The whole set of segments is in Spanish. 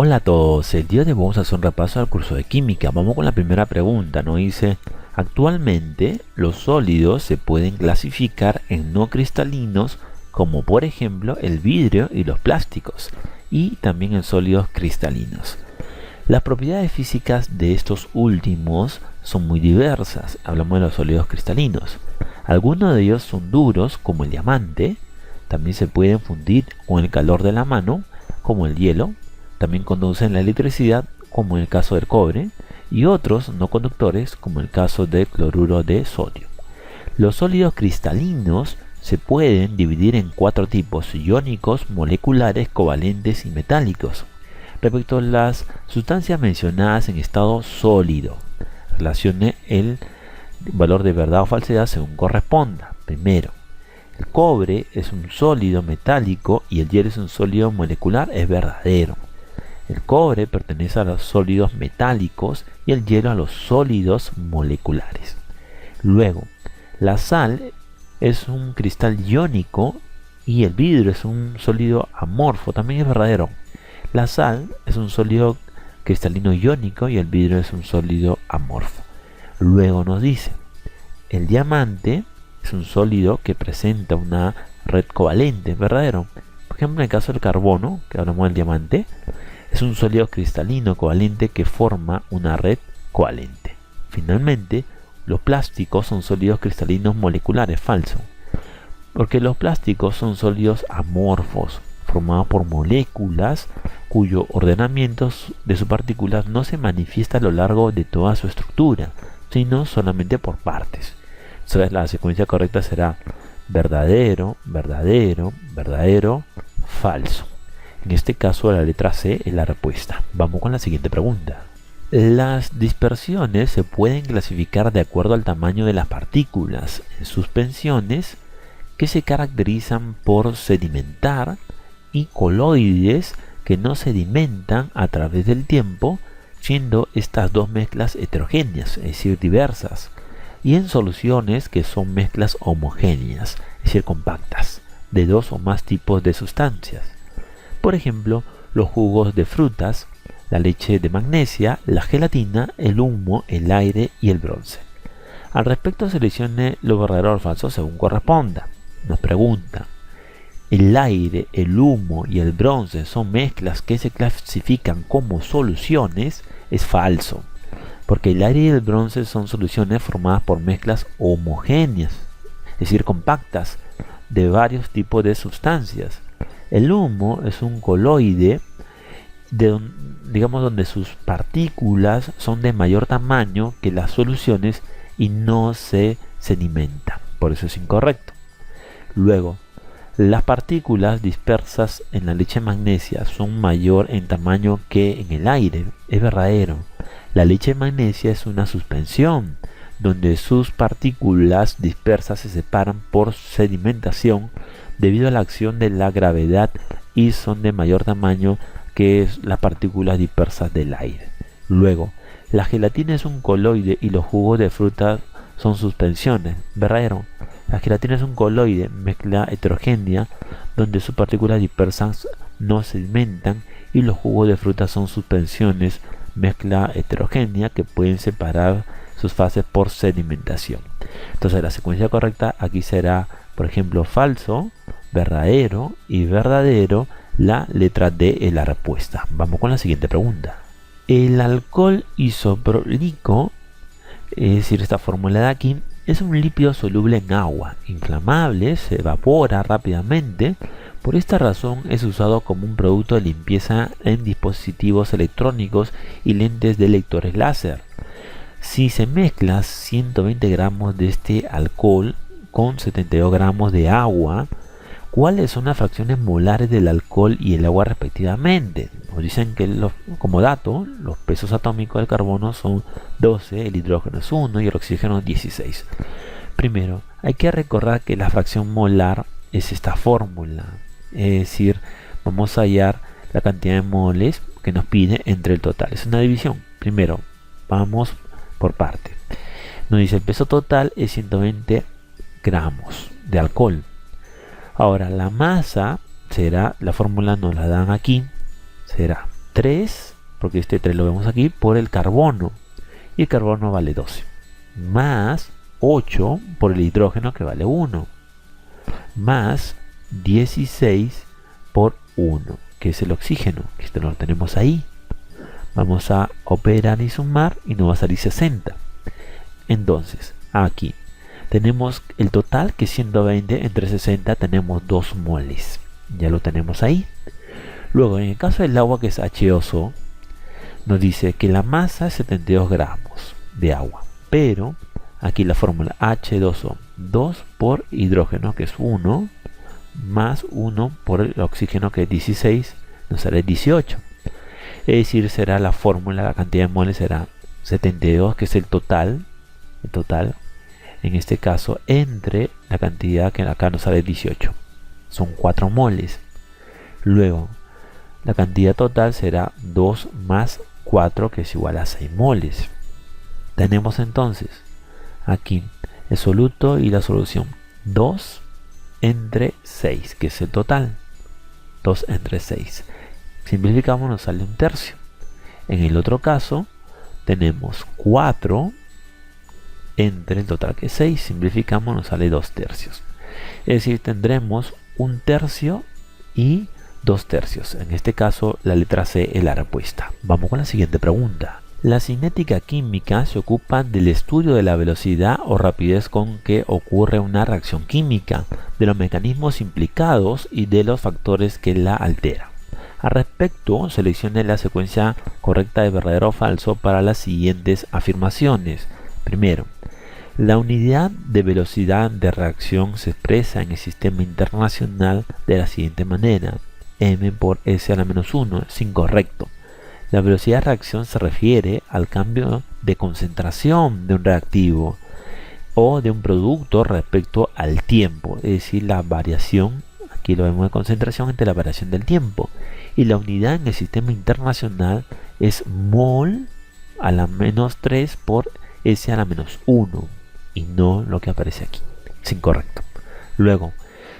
Hola a todos, el día de hoy vamos a hacer un repaso al curso de química. Vamos con la primera pregunta, nos dice: actualmente los sólidos se pueden clasificar en no cristalinos, como por ejemplo el vidrio y los plásticos, y también en sólidos cristalinos. Las propiedades físicas de estos últimos son muy diversas. Hablamos de los sólidos cristalinos. Algunos de ellos son duros, como el diamante. También se pueden fundir con el calor de la mano, como el hielo. También conducen la electricidad, como en el caso del cobre, y otros no conductores, como el caso del cloruro de sodio. Los sólidos cristalinos se pueden dividir en cuatro tipos: iónicos, moleculares, covalentes y metálicos. Respecto a las sustancias mencionadas en estado sólido, relacione el valor de verdad o falsedad según corresponda. Primero, el cobre es un sólido metálico y el hielo es un sólido molecular, es verdadero. El cobre pertenece a los sólidos metálicos y el hielo a los sólidos moleculares. Luego, la sal es un cristal iónico y el vidrio es un sólido amorfo, también es verdadero. La sal es un sólido cristalino iónico y el vidrio es un sólido amorfo. Luego nos dice: el diamante es un sólido que presenta una red covalente, es verdadero. Por ejemplo, en el caso del carbono, que hablamos del diamante, es un sólido cristalino covalente que forma una red covalente. Finalmente, los plásticos son sólidos cristalinos moleculares, falso, porque los plásticos son sólidos amorfos, formados por moléculas cuyo ordenamiento de sus partículas no se manifiesta a lo largo de toda su estructura, sino solamente por partes. Entonces la secuencia correcta será verdadero, verdadero, verdadero, falso. En este caso la letra C es la respuesta. Vamos con la siguiente pregunta. Las dispersiones se pueden clasificar de acuerdo al tamaño de las partículas en suspensiones, que se caracterizan por sedimentar, y coloides, que no sedimentan a través del tiempo, siendo estas dos mezclas heterogéneas, es decir, diversas, y en soluciones, que son mezclas homogéneas, es decir, compactas, de dos o más tipos de sustancias. Por ejemplo, los jugos de frutas, la leche de magnesia, la gelatina, el humo, el aire y el bronce. Al respecto, seleccione lo verdadero o falso según corresponda. Nos pregunta: ¿el aire, el humo y el bronce son mezclas que se clasifican como soluciones? Es falso, porque el aire y el bronce son soluciones formadas por mezclas homogéneas, es decir, compactas, de varios tipos de sustancias. El humo es un coloide donde sus partículas son de mayor tamaño que las soluciones y no se sedimentan, por eso es incorrecto. Luego, las partículas dispersas en la leche de magnesia son mayor en tamaño que en el aire, es verdadero. La leche de magnesia es una suspensión donde sus partículas dispersas se separan por sedimentación debido a la acción de la gravedad y son de mayor tamaño que las partículas dispersas del aire. Luego, la gelatina es un coloide y los jugos de fruta son suspensiones, verdadero. La gelatina es un coloide, mezcla heterogénea, donde sus partículas dispersas no sedimentan, y los jugos de fruta son suspensiones, mezcla heterogénea, que pueden separar sus fases por sedimentación. Entonces la secuencia correcta aquí será, por ejemplo, falso, verdadero y verdadero. La letra D es la respuesta. Vamos con la siguiente pregunta. El alcohol isopropílico, es decir, esta fórmula de aquí, es un lípido soluble en agua, inflamable, se evapora rápidamente. Por esta razón es usado como un producto de limpieza en dispositivos electrónicos y lentes de lectores láser. Si se mezcla 120 gramos de este alcohol con 72 gramos de agua, ¿cuáles son las fracciones molares del alcohol y el agua respectivamente? Nos dicen que, como dato, los pesos atómicos del carbono son 12, el hidrógeno es 1 y el oxígeno 16. Primero, hay que recordar que la fracción molar es esta fórmula, es decir, vamos a hallar la cantidad de moles que nos pide entre el total. Es una división. Primero, vamos por parte. Nos dice el peso total es 120 gramos de alcohol. Ahora la masa será, la fórmula nos la dan aquí, será 3, porque este 3 lo vemos aquí, por el carbono. Y el carbono vale 12. Más 8 por el hidrógeno, que vale 1. Más 16 por 1, que es el oxígeno, que esto lo tenemos ahí. Vamos a operar y sumar y nos va a salir 60. Entonces, aquí tenemos el total, que es 120 entre 60, tenemos 2 moles. Ya lo tenemos ahí. Luego, en el caso del agua, que es H2O, nos dice que la masa es 72 gramos de agua. Pero aquí la fórmula H2O, 2 por hidrógeno, que es 1, más 1 por el oxígeno, que es 16, nos sale 18. Es decir, será la fórmula, la cantidad de moles será 72, que es el total, en este caso, entre la cantidad que acá nos sale 18. Son 4 moles. Luego, la cantidad total será 2 más 4, que es igual a 6 moles. Tenemos entonces aquí el soluto y la solución. 2 entre 6, que es el total. 2 entre 6. Simplificamos, nos sale 1/3. En el otro caso, tenemos 4 entre el total, que es 6. Simplificamos, nos sale 2/3. Es decir, tendremos 1/3 y 2/3. En este caso, la letra C es la respuesta. Vamos con la siguiente pregunta. La cinética química se ocupa del estudio de la velocidad o rapidez con que ocurre una reacción química, de los mecanismos implicados y de los factores que la alteran. Al respecto, seleccione la secuencia correcta de verdadero o falso para las siguientes afirmaciones. Primero, la unidad de velocidad de reacción se expresa en el sistema internacional de la siguiente manera: m por s a la menos 1. Es incorrecto. La velocidad de reacción se refiere al cambio de concentración de un reactivo o de un producto respecto al tiempo, es decir, la variación, aquí lo vemos de concentración, entre la variación del tiempo. Y la unidad en el sistema internacional es mol a la menos 3 por s a la menos 1, y no lo que aparece aquí. Es incorrecto. Luego,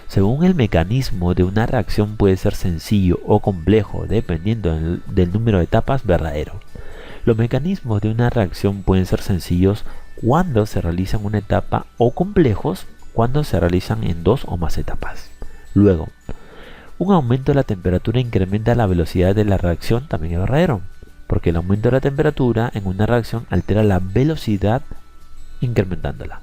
según el mecanismo de una reacción puede ser sencillo o complejo dependiendo del número de etapas, verdadero. Los mecanismos de una reacción pueden ser sencillos cuando se realizan una etapa o complejos cuando se realizan en 2 o más etapas. Luego, un aumento de la temperatura incrementa la velocidad de la reacción, también es verdadero, porque el aumento de la temperatura en una reacción altera la velocidad incrementándola.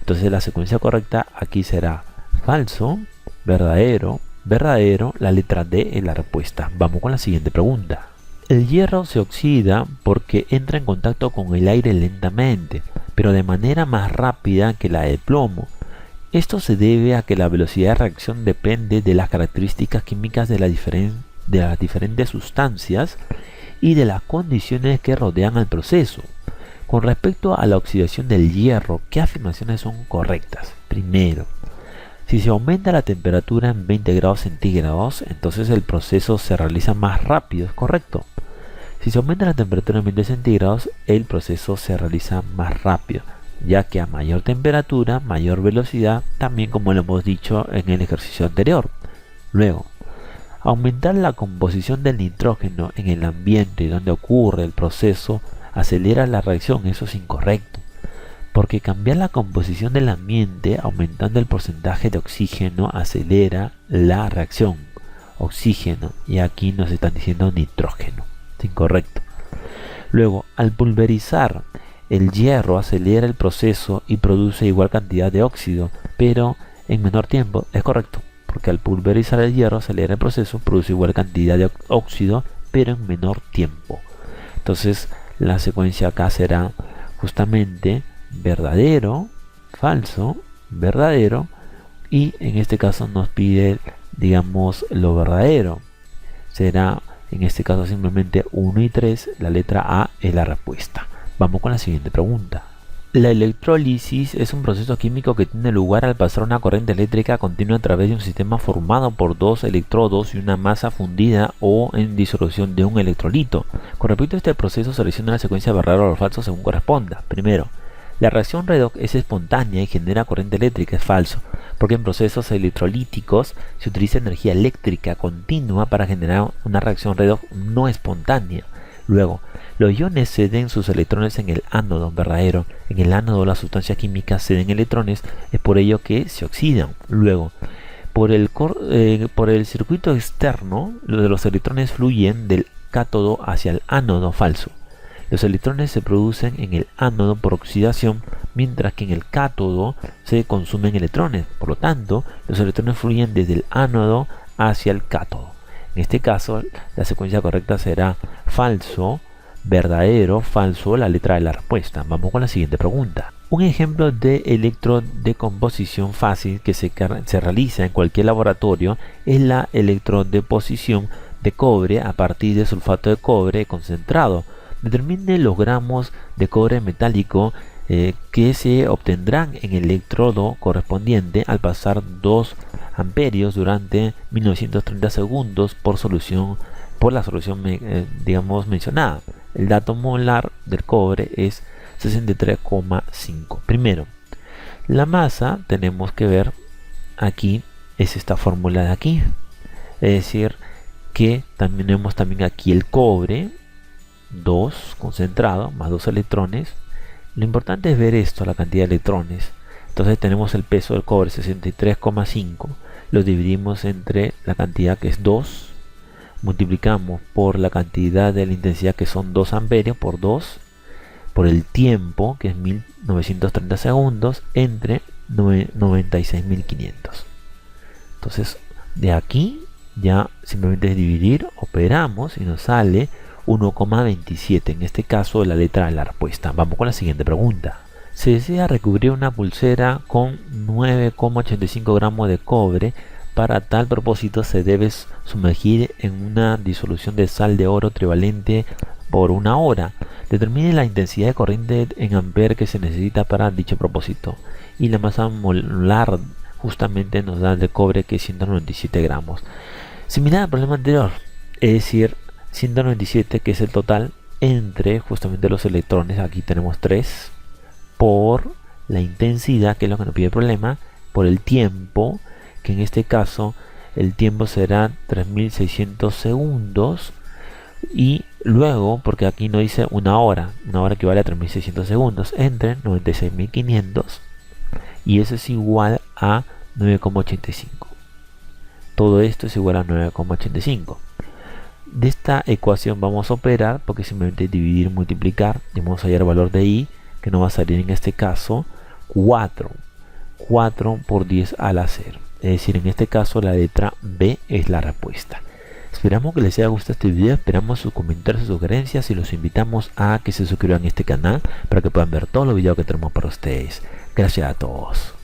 Entonces la secuencia correcta aquí será falso, verdadero, verdadero, la letra D es la respuesta. Vamos con la siguiente pregunta. El hierro se oxida porque entra en contacto con el aire lentamente, pero de manera más rápida que la del plomo. Esto se debe a que la velocidad de reacción depende de las características químicas de las diferentes sustancias y de las condiciones que rodean al proceso. Con respecto a la oxidación del hierro, ¿qué afirmaciones son correctas? Primero, si se aumenta la temperatura en 20 grados centígrados, entonces el proceso se realiza más rápido, ¿es correcto? Si se aumenta la temperatura en 20 centígrados, el proceso se realiza más rápido, ya que a mayor temperatura, mayor velocidad, también como lo hemos dicho en el ejercicio anterior. Luego, aumentar la composición del nitrógeno en el ambiente donde ocurre el proceso acelera la reacción. Eso es incorrecto, porque cambiar la composición del ambiente aumentando el porcentaje de oxígeno acelera la reacción. Oxígeno, y aquí nos están diciendo nitrógeno. Es incorrecto. Luego, al pulverizar el hierro acelera el proceso y produce igual cantidad de óxido, pero en menor tiempo. Es correcto, porque al pulverizar el hierro acelera el proceso, produce igual cantidad de óxido, pero en menor tiempo. Entonces, la secuencia acá será justamente verdadero, falso, verdadero, y en este caso nos pide, digamos, lo verdadero. Será en este caso simplemente 1 y 3, la letra A es la respuesta. Vamos con la siguiente pregunta. La electrólisis es un proceso químico que tiene lugar al pasar una corriente eléctrica continua a través de un sistema formado por 2 electrodos y una masa fundida o en disolución de un electrolito. Con respecto a este proceso, selecciona la secuencia verdadero o falso según corresponda. Primero, la reacción redox es espontánea y genera corriente eléctrica, es falso, porque en procesos electrolíticos se utiliza energía eléctrica continua para generar una reacción redox no espontánea. Luego, los iones ceden sus electrones en el ánodo verdadero. En el ánodo las sustancias químicas ceden electrones, es por ello que se oxidan. Luego, por el circuito externo, los electrones fluyen del cátodo hacia el ánodo falso. Los electrones se producen en el ánodo por oxidación, mientras que en el cátodo se consumen electrones. Por lo tanto, los electrones fluyen desde el ánodo hacia el cátodo. En este caso, la secuencia correcta será falso, verdadero, falso, la letra de la respuesta. Vamos con la siguiente pregunta. Un ejemplo de electrodecomposición fácil que se realiza en cualquier laboratorio es la electrodeposición de cobre a partir de sulfato de cobre concentrado. Determine los gramos de cobre metálico que se obtendrán en el electrodo correspondiente al pasar 2 amperios durante 1930 segundos por la solución mencionada. El dato molar del cobre es 63,5. Primero, la masa tenemos que ver aquí, es esta fórmula de aquí, es decir que tenemos también aquí el cobre 2 concentrado más 2 electrones. Lo importante es ver esto, la cantidad de electrones. Entonces tenemos el peso del cobre 63,5, lo dividimos entre la cantidad que es 2, multiplicamos por la cantidad de la intensidad que son 2 amperios por 2, por el tiempo que es 1930 segundos entre 96.500. Entonces de aquí ya simplemente es dividir, operamos y nos sale 1,27, en este caso la letra de la respuesta. Vamos con la siguiente pregunta. Se desea recubrir una pulsera con 9,85 gramos de cobre. Para tal propósito se debe sumergir en una disolución de sal de oro trivalente por 1 hora. Determine la intensidad de corriente en amperes que se necesita para dicho propósito. Y la masa molar justamente nos da de cobre que es 197 gramos. Similar al problema anterior, es decir, 197 que es el total entre justamente los electrones, aquí tenemos 3, por la intensidad, que es lo que nos pide el problema, por el tiempo, que en este caso el tiempo será 3600 segundos, y luego, porque aquí no dice una hora equivale a 3600 segundos, entre 96.500, y eso es igual a 9,85. Todo esto es igual a 9,85. De esta ecuación vamos a operar porque simplemente dividir, multiplicar y vamos a hallar el valor de i, que nos va a salir en este caso 4 por 10 a la 0. Es decir, en este caso la letra B es la respuesta. Esperamos que les haya gustado este video, esperamos sus comentarios y sugerencias y los invitamos a que se suscriban a este canal para que puedan ver todos los videos que tenemos para ustedes. Gracias a todos.